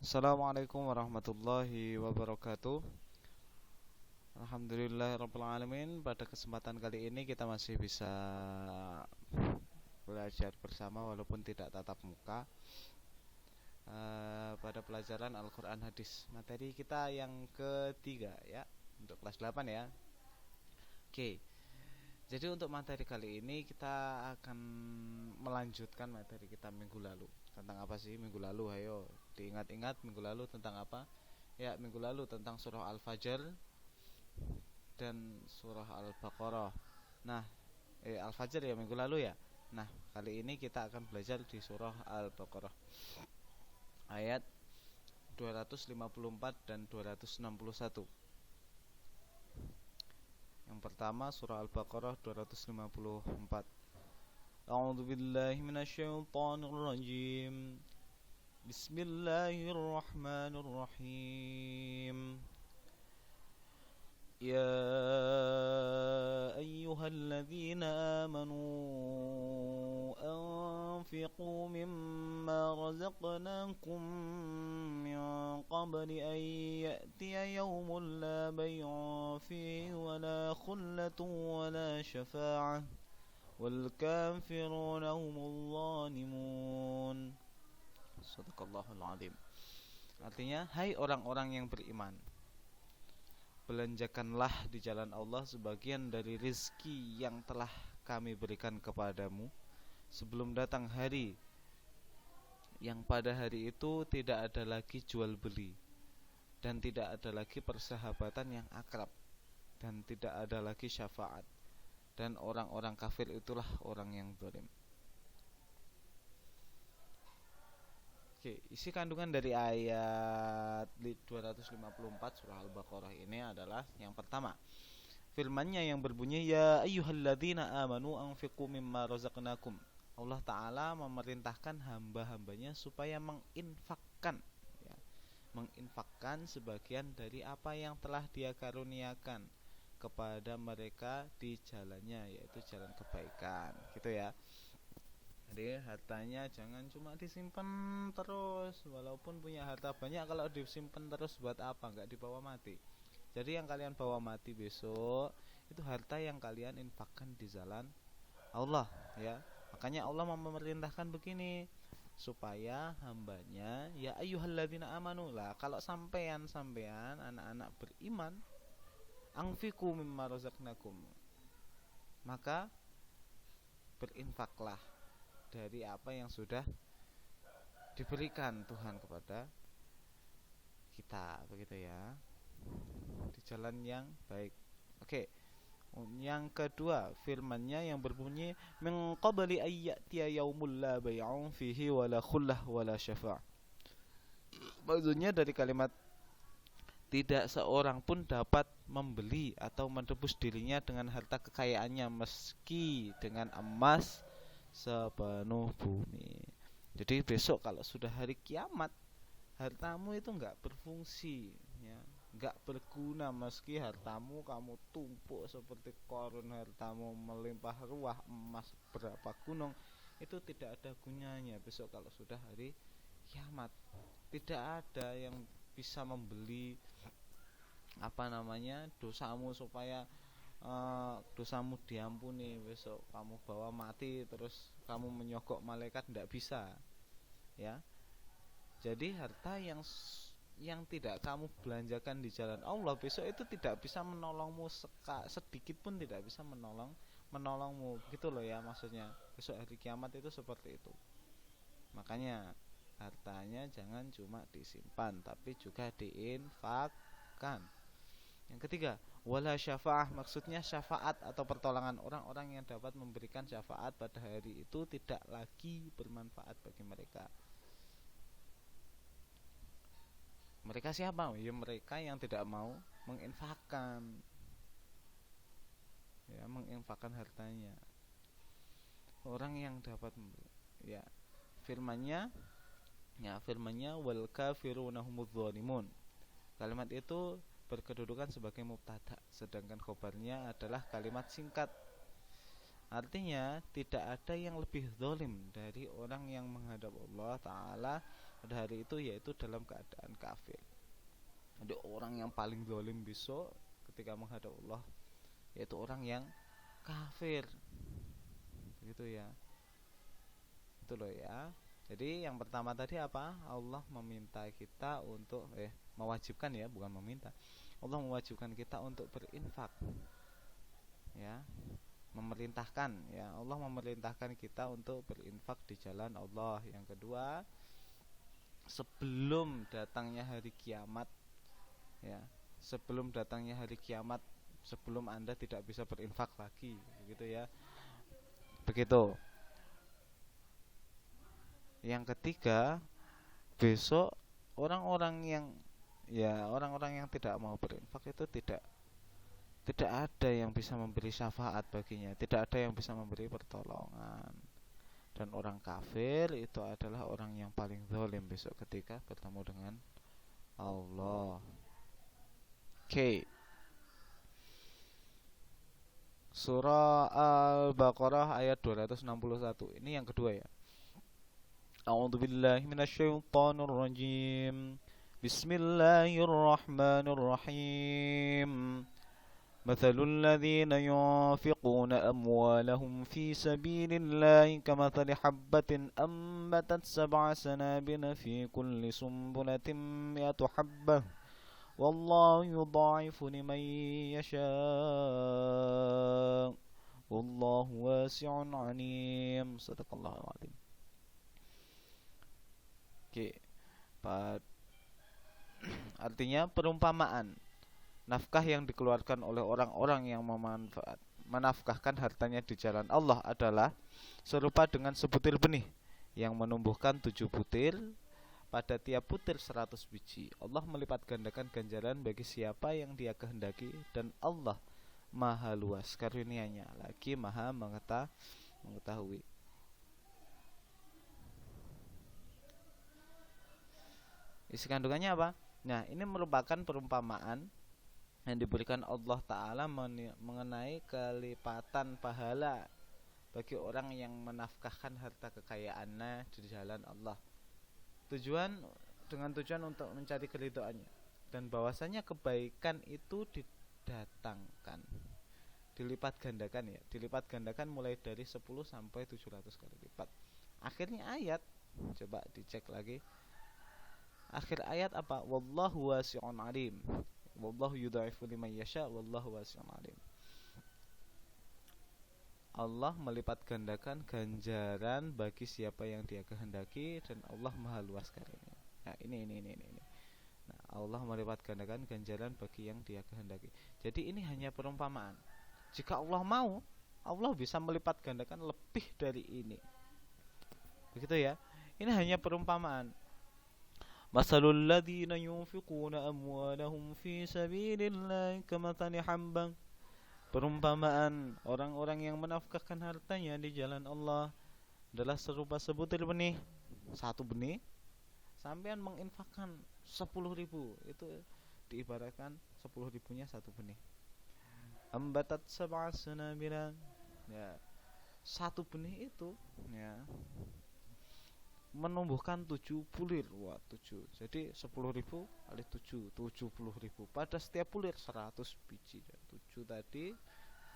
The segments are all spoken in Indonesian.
Assalamualaikum warahmatullahi wabarakatuh. Alhamdulillahirabbil alamin. Pada kesempatan kali ini kita masih bisa belajar bersama walaupun tidak tatap muka pada pelajaran Al-Quran Hadis. Materi kita yang ketiga ya, untuk kelas 8 ya. Oke. Jadi untuk materi kali ini kita akan melanjutkan materi kita minggu lalu. Tentang apa sih minggu lalu? Ayo diingat-ingat minggu lalu tentang apa? Ya, minggu lalu tentang surah Al-Fajr dan surah Al-Baqarah. Nah, Al-Fajr ya minggu lalu ya. Nah, kali ini kita akan belajar di surah Al-Baqarah ayat 254 dan 261. Yang pertama surah Al-Baqarah 254. A'udzu billahi minasyaitonir rajim. Bismillahirrahmanirrahim. Ya ayyuhalladzina amanu anfiqu mimma razaqnakum min qabli an ya'tiya yawmun la bay'un fihi wala khullatun wala syafa'ah wal kafiruna humul zalimun. Shadaqallahul azim. Artinya, hai orang-orang yang beriman, belanjakanlah di jalan Allah sebagian dari rizki yang telah kami berikan kepadamu sebelum datang hari yang pada hari itu tidak ada lagi jual beli dan tidak ada lagi persahabatan yang akrab dan tidak ada lagi syafaat, dan orang-orang kafir itulah orang yang zalim. Oke, isi kandungan dari ayat 254 surah Al-Baqarah ini adalah yang pertama, firman-Nya yang berbunyi ya ayyuhalladzina amanu anfiqu mimma razaqnakum. Allah Ta'ala memerintahkan hamba-hambanya supaya menginfakkan ya, menginfakkan sebagian dari apa yang telah Dia karuniakan kepada mereka di jalannya, yaitu jalan kebaikan, gitu ya. Jadi hartanya jangan cuma disimpan terus. Walaupun punya harta banyak, kalau disimpan terus buat apa? Enggak dibawa mati. Jadi yang kalian bawa mati besok itu harta yang kalian infakkan di jalan Allah ya. Makanya Allah memerintahkan begini, supaya hambanya ya ayyuhalladzina amanu lah. Kalau sampean anak-anak beriman, anfiqu mimma razaqnakum, maka berinfaklah dari apa yang sudah diberikan Tuhan kepada kita, begitu ya, di jalan yang baik. Oke. Yang kedua, firman-Nya yang berbunyi min qabli ayyatiya yaumul la bay'un fihi wala khullah wala syafa'. Maksudnya dari kalimat tidak seorang pun dapat membeli atau menebus dirinya dengan harta kekayaannya meski dengan emas sepenuh bumi. Jadi besok kalau sudah hari kiamat, hartamu itu enggak berfungsi ya, enggak berguna. Meski hartamu kamu tumpuk seperti Qarun, hartamu melimpah ruah, emas berapa gunung, itu tidak ada gunanya besok kalau sudah hari kiamat. Tidak ada yang bisa membeli dosamu supaya dosamu diampuni. Besok kamu bawa mati terus kamu menyogok malaikat, tidak bisa ya. Jadi harta yang tidak kamu belanjakan di jalan Allah besok itu tidak bisa menolongmu sedikit pun, tidak bisa menolongmu gitu loh ya, maksudnya besok hari kiamat itu seperti itu. Makanya hartanya jangan cuma disimpan tapi juga diinfakkan. Yang ketiga, wala syafa'ah, maksudnya syafaat atau pertolongan. Orang-orang yang dapat memberikan syafaat pada hari itu tidak lagi bermanfaat bagi mereka. Mereka siapa? Ya mereka yang tidak mau menginfakkan, ya, menginfakkan hartanya. Orang yang dapat ya, firman-Nya wal kafiruna humudz zalimun. Kalimat itu berkedudukan sebagai mubtada, sedangkan khobarnya adalah kalimat singkat Artinya tidak ada yang lebih zalim dari orang yang menghadap Allah Ta'ala pada hari itu, yaitu dalam keadaan kafir. Jadi orang yang paling zalim besok ketika menghadap Allah yaitu orang yang kafir. Begitu ya. Itu loh ya. Jadi yang pertama tadi apa? Allah meminta kita untuk mewajibkan ya, bukan meminta. Allah mewajibkan kita untuk berinfak. Ya. Memerintahkan ya, Allah memerintahkan kita untuk berinfak di jalan Allah. Yang kedua, sebelum datangnya hari kiamat ya, sebelum datangnya hari kiamat, sebelum Anda tidak bisa berinfak lagi, begitu ya. Begitu. Yang ketiga, besok orang-orang yang tidak mau berinfak itu tidak ada yang bisa memberi syafaat baginya, tidak ada yang bisa memberi pertolongan. Dan orang kafir itu adalah orang yang paling zalim besok ketika bertemu dengan Allah. Oke. Surah Al-Baqarah ayat 261. Ini yang kedua ya. A'udzubillahi minasyaitonir rajim. Bismillahirrahmanirrahim. مثل الذين ينفقون أموالهم في سبيل الله كمثل حبة أنبتت 7 سنابل في كل سنبلة 100 حبة والله يضاعف لمن يشاء والله واسع عليم. صدق الله العظيم. Oke, artinya perumpamaan nafkah yang dikeluarkan oleh orang-orang yang menafkahkan hartanya di jalan Allah adalah serupa dengan sebutir benih yang menumbuhkan 7 butir, pada tiap butir 100 biji. Allah melipat gandakan ganjaran bagi siapa yang Dia kehendaki, dan Allah Maha luas karunia-Nya, lagi Maha mengetahui. Isi kandungannya apa? Nah, ini merupakan perumpamaan yang diberikan Allah Ta'ala mengenai kelipatan pahala bagi orang yang menafkahkan harta kekayaannya di jalan Allah. Dengan tujuan untuk mencari keridhaannya, dan bahwasanya kebaikan itu didatangkan, dilipat gandakan mulai dari 10 sampai 700 kali lipat. Akhirnya ayat, coba dicek lagi. Akhir ayat apa? Wallahu wasi'un alim. Wallahu yudha'ifu liman yasha wallahu wasi'un alim. Allah melipat gandakan ganjaran bagi siapa yang Dia kehendaki, dan Allah Maha luas karunia. Nah, ini. Nah, Allah melipat gandakan ganjaran bagi yang Dia kehendaki. Jadi ini hanya perumpamaan. Jika Allah mau, Allah bisa melipat gandakan lebih dari ini. Begitu ya. Ini hanya perumpamaan. Masalul ladzina yunfiquna amwalahum fi sabilillah kamathali habban. Perumpamaan orang-orang yang menafkahkan hartanya di jalan Allah adalah serupa sebutir benih. Satu benih sampean menginfakkan 10.000, itu diibaratkan 10.000-nya satu benih. Ambatat 7 sanabila. Ya, satu benih itu ya menumbuhkan 7 bulir. Wah, 7. Jadi 10.000 kali 7, 70.000. Pada setiap bulir 100 biji. 7 tadi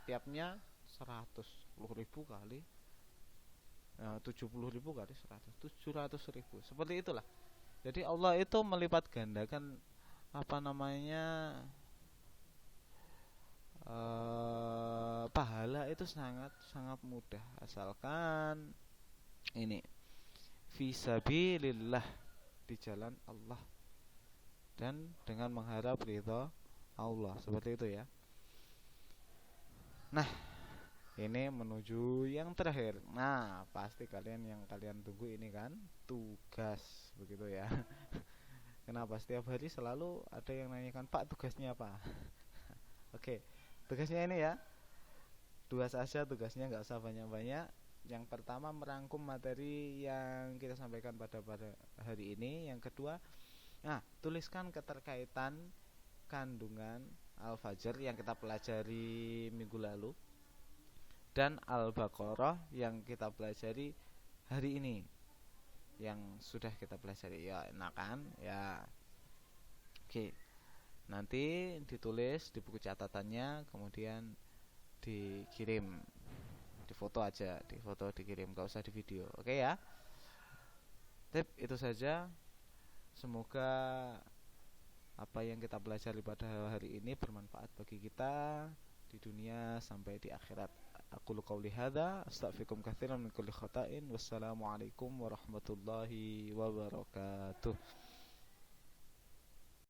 tiapnya 100. 10.000 kali 70.000 kali 100, 700.000. Seperti itulah. Jadi Allah itu melipat gandakan pahala itu sangat mudah, asalkan ini fisabilillah, di jalan Allah, dan dengan mengharap ridha Allah, seperti itu ya. Nah, ini menuju yang terakhir. Nah, pasti yang kalian tunggu ini kan, tugas, begitu ya. Kenapa setiap hari selalu ada yang nanyakan, Pak, tugasnya apa? Oke, tugasnya ini ya, 2 saja tugasnya, nggak usah banyak-banyak. Yang pertama, merangkum materi yang kita sampaikan pada hari ini. Yang kedua, tuliskan keterkaitan kandungan Al-Fajr yang kita pelajari minggu lalu dan Al-Baqarah yang kita pelajari hari ini, yang sudah kita pelajari. Ya, enak kan? Ya. Oke. Nanti ditulis di buku catatannya, kemudian dikirim, difoto aja, difoto dikirim, gak usah di video. Oke ya. Tip itu saja. Semoga apa yang kita pelajari pada hari ini bermanfaat bagi kita di dunia sampai di akhirat. Aku qouli hadza astaghfirukum katsiran min kulli khata'in. Wassalamualaikum warahmatullahi wabarakatuh.